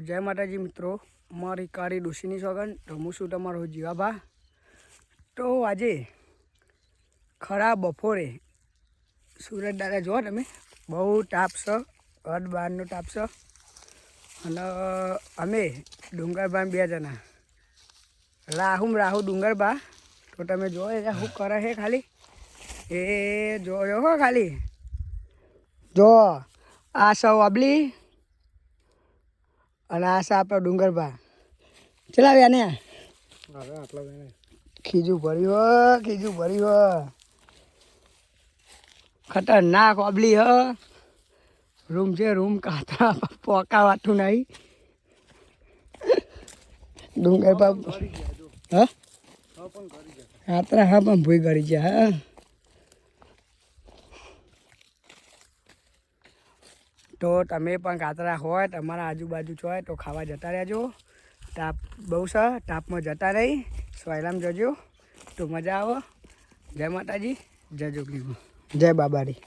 જય માતાજી મિત્રો, મારી કાળી ડોશીની સોગન. તો હું છું તમારો જીવાભા. તો આજે ખરા બપોરે સુરત દાદા જો તમે બહુ તાપ છે, હદ બહારનો તાપ છે. અને અમે ડુંગરબા બે જણા રાહુ ડુંગરબા. તો તમે જો શું કરે છે ખાલી એ જોયો હો ખાલી જો આ સૌ અબલી અને આ છે આપણો ડુંગરબા. ચલાવ્યા ને ખીજું ભર્યું ખતરનાક અબલી હ. રૂમ છે રૂમ કાતા પોકા વાતું નહીં. ડુંગરબા હા હા પણ ભૂઈ કરી છે હા. તો તમે પણ કાતરા હોય તમારા આજુબાજુ હોય તો ખાવા જતા રહેજો. તાપ બહુ છે, તાપમાં જતા નહીં, સોયલામાં જજો તો મજા આવે. જય માતાજી, જય જોગીમાં, જય બાબારી.